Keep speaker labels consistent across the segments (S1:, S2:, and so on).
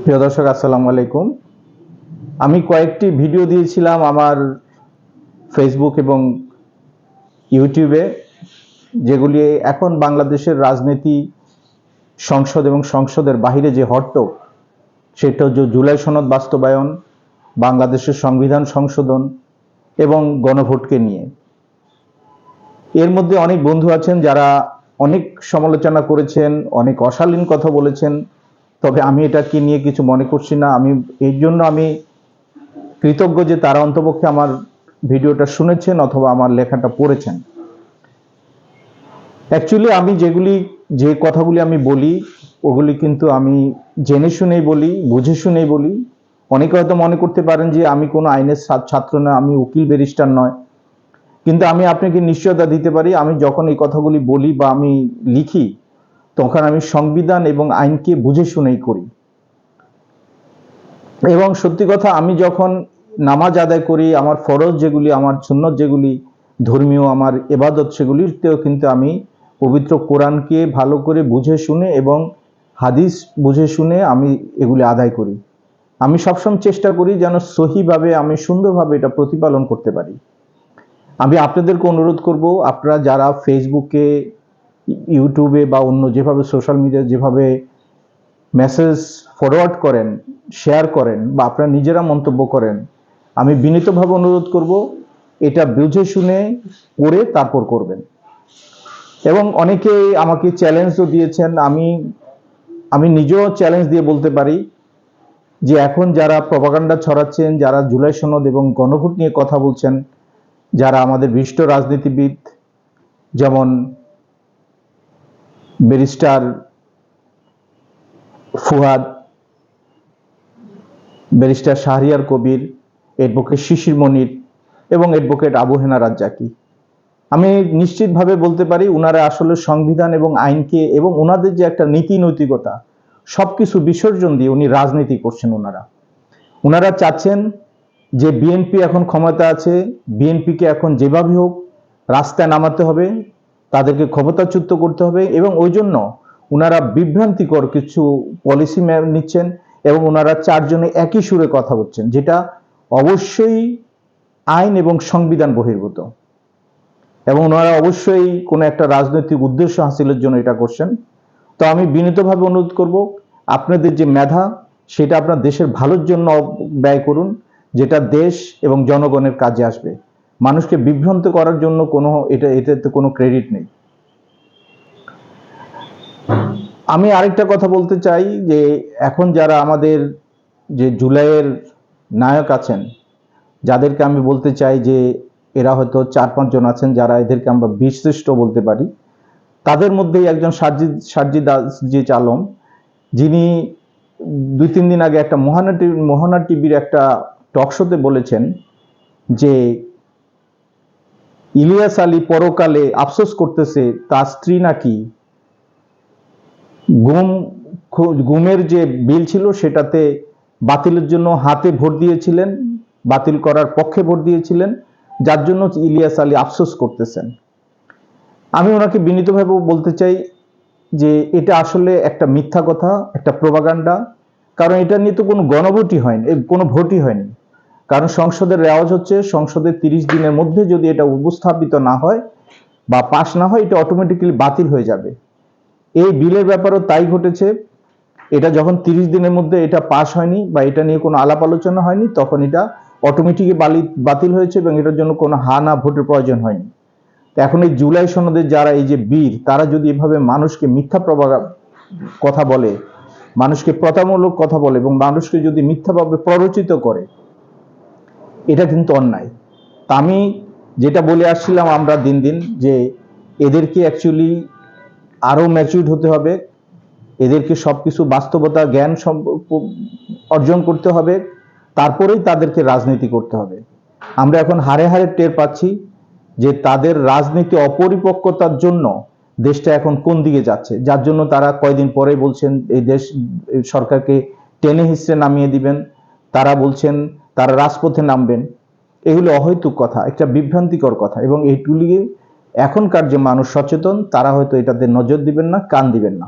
S1: প্রিয় দর্শক, আসসালামু আলাইকুম। আমি কয়েকটি ভিডিও দিয়েছিলাম আমার ফেসবুক এবং ইউটিউবে, যেগুলি এখন বাংলাদেশের রাজনীতি, সংসদ এবং সংসদের বাহিরে যে হট্টগ, সেটা হচ্ছে জুলাই সনদ বাস্তবায়ন, বাংলাদেশের সংবিধান সংশোধন এবং গণভোটকে নিয়ে। এর মধ্যে অনেক বন্ধু আছেন যারা অনেক সমালোচনা করেছেন, অনেক অশালীন কথা বলেছেন। তবে আমি এটাকে নিয়ে কিছু মনে করছি না। এর জন্য আমি কৃতজ্ঞ যে তারা অন্তপক্ষে আমার ভিডিওটা শুনেছেন অথবা আমার লেখাটা পড়েছেন। অ্যাকচুয়ালি আমি যে কথাগুলি আমি বলি, ওগুলি কিন্তু আমি জেনে শুনেই বলি, বুঝে শুনেই বলি। অনেকে হয়তো মনে করতে পারেন যে আমি কোনো আইনের ছাত্র না, আমি উকিল ব্যারিস্টার নয়, কিন্তু আমি আপনাকে নিশ্চয়তা দিতে পারি, আমি যখন এই কথাগুলি বলি বা আমি লিখি, তখন আমি সংবিধান এবং আইনকে বুঝে শুনেই করি। এবং সত্যি কথা, আমি যখন নামাজ আদায় করি, আমার ফরজ যেগুলি, আমার সুন্নত যেগুলি, ধর্মীয় আমার এবাদত, সেগুলিতেও কিন্তু আমি পবিত্র কোরআনকে ভালো করে বুঝে শুনে এবং হাদিস বুঝে শুনে আমি এগুলি আদায় করি। আমি সবসময় চেষ্টা করি যেন সহিভাবে, আমি সুন্দরভাবে এটা প্রতিপালন করতে পারি। আমি আপনাদেরকে অনুরোধ করব, আপনারা যারা ফেসবুকে, ইউটিউবে বা অন্য যেভাবে সোশ্যাল মিডিয়া যেভাবে মেসেজ ফরওয়ার্ড করেন, শেয়ার করেন বা আপনারা নিজেরা মন্তব্য করেন, আমি বিনীতভাবে অনুরোধ করব এটা বুঝে শুনে পড়ে তারপর করবেন। এবং অনেকে আমাকে চ্যালেঞ্জও দিয়েছেন। আমি নিজেও চ্যালেঞ্জ দিয়ে বলতে পারি যে এখন যারা প্রপাগান্ডা ছড়াচ্ছেন, যারা জুলাই সনদ এবং গণভোট নিয়ে কথা বলছেন, যারা আমাদের বিশিষ্ট রাজনীতিবিদ, যেমন barrister Fuad, barrister Shahriar Kabir, advocate শিশির মনির এবং অ্যাডভোকেট আবু হেনা রাজ্জাকি, আমি নিশ্চিতভাবে বলতে পারি ওনারা আসলে সংবিধান এবং আইনকে এবং ওনাদের যে একটা নীতি নৈতিকতা, সবকিছু বিসর্জন দিয়ে উনি রাজনীতি করছেন। ওনারা চাচ্ছেন যে বিএনপি এখন ক্ষমতা আছে, বিএনপিকে এখন যেভাবে হোক রাস্তায় নামাতে হবে, তাদেরকে ক্ষমতাচ্যুত করতে হবে, এবং ওই জন্য ওনারা বিভ্রান্তিকর কিছু পলিসি নিচ্ছেন এবং ওনারা চারজনে একই সুরে কথা বলছেন, যেটা অবশ্যই আইন এবং সংবিধান বহির্ভূত, এবং ওনারা অবশ্যই কোনো একটা রাজনৈতিক উদ্দেশ্য হাসিলের জন্য এটা করছেন। তো আমি বিনীতভাবে অনুরোধ করব, আপনাদের যে মেধা, সেটা আপনার দেশের ভালোর জন্য ব্যয় করুন, যেটা দেশ এবং জনগণের কাজে আসবে। মানুষকে বিভ্রান্ত করার জন্য এটাতে কোনো ক্রেডিট নেই। আমি আরেকটা কথা বলতে চাই যে এখন যারা আমাদের যে জুলাইয়ের নায়ক আছেন, যাদেরকে আমি বলতে চাই যে এরা হয়তো 4-5 জন আছেন যারা এদেরকে আমরা বীরশ্রেষ্ঠ বলতে পারি। তাদের মধ্যেই একজন সার্জিদ আলম, যিনি 2-3 দিন আগে একটা মোহনা টিভির একটা টক শোতে বলেছেন যে ইলিয়াস আলী পরকালে আফসোস করতেছে তার স্ত্রী নাকি গুমের যে বিল ছিল সেটাতে বাতিলের জন্য হাতে ভোট দিয়েছিলেন, বাতিল করার পক্ষে ভোট দিয়েছিলেন, যার জন্য ইলিয়াস আলী আফসোস করতেছেন। আমি ওনাকে বিনীতভাবে বলতে চাই যে এটা আসলে একটা মিথ্যা কথা, একটা প্রোপাগান্ডা। কারণ এটা নিয়ে তো কোনো গণভোটই হয়নি, কোনো ভোটই হয়নি। কারণ সংসদের রেওয়াজ হচ্ছে সংসদের 30 দিনের মধ্যে যদি এটা উপস্থাপিত না হয় বা পাশ না হয়, এটা অটোমেটিক্যালি বাতিল হয়ে যাবে। এই বিলের ব্যাপারেও তাই ঘটেছে। এটা যখন 30 দিনের মধ্যে এটা পাশ হয়নি বা এটা নিয়ে কোনো আলাপ আলোচনা হয়নি, তখন এটা অটোমেটিকলি বাতিল হয়েছে এবং এটার জন্য কোনো হা না ভোটের প্রয়োজন হয়নি। এখন এই জুলাই সনদের যারা এই যে বীর, তারা যদি এভাবে মানুষকে মিথ্যা কথা বলে, মানুষকে প্রতারণামূলক কথা বলে এবং মানুষকে যদি মিথ্যাভাবে প্ররোচিত করে, এটা কিন্তু অন্যায়। তা আমি যেটা বলে আসছিলাম আমরা দিন দিন, যে এদেরকে অ্যাকচুয়ালি আরো ম্যাচিউরড হতে হবে, এদেরকে সবকিছু বাস্তবতা জ্ঞান অর্জন করতে হবে, তারপরেই তাদেরকে রাজনীতি করতে হবে। আমরা এখন হারে হারে টের পাচ্ছি যে তাদের রাজনীতি অপরিপক্কতার জন্য দেশটা এখন কোন দিকে যাচ্ছে, যার জন্য তারা কয়দিন পরে বলছেন এই দেশ সরকারকে টেনে হিসেবে নামিয়ে দিবেন, তারা বলছেন তারা রাজপথে নামবেন। এগুলো অহৈতুক কথা, একটা বিভ্রান্তিকর কথা, এবং এইগুলি এখনকার যে মানুষ সচেতন, তারা হয়তো এটাতে নজর দিবেন না, কান দিবেন না।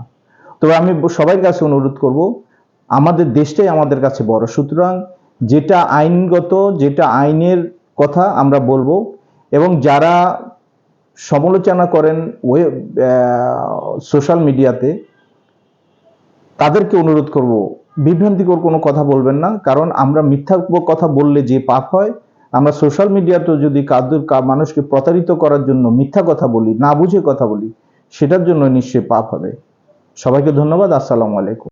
S1: তবে আমি সবার কাছে অনুরোধ করব, আমাদের দেশটাই আমাদের কাছে বড়। সুতরাং যেটা আইনগত, যেটা আইনের কথা আমরা বলবো, এবং যারা সমালোচনা করেন সোশ্যাল মিডিয়াতে, তাদেরকে অনুরোধ করব বিভ্রান্তিকর কোনো কথা বলবেন না, কারণ আমরা মিথ্যা কথা বললে যে পাপ হয়, আমরা সোশ্যাল মিডিয়াতে যদি মানুষকে প্রতারিত করার জন্য মিথ্যা কথা বলি, না বুঝে কথা বলি, সেটার জন্য নিশ্চয়ই পাপ হবে। সবাইকে ধন্যবাদ। আসসালামু আলাইকুম।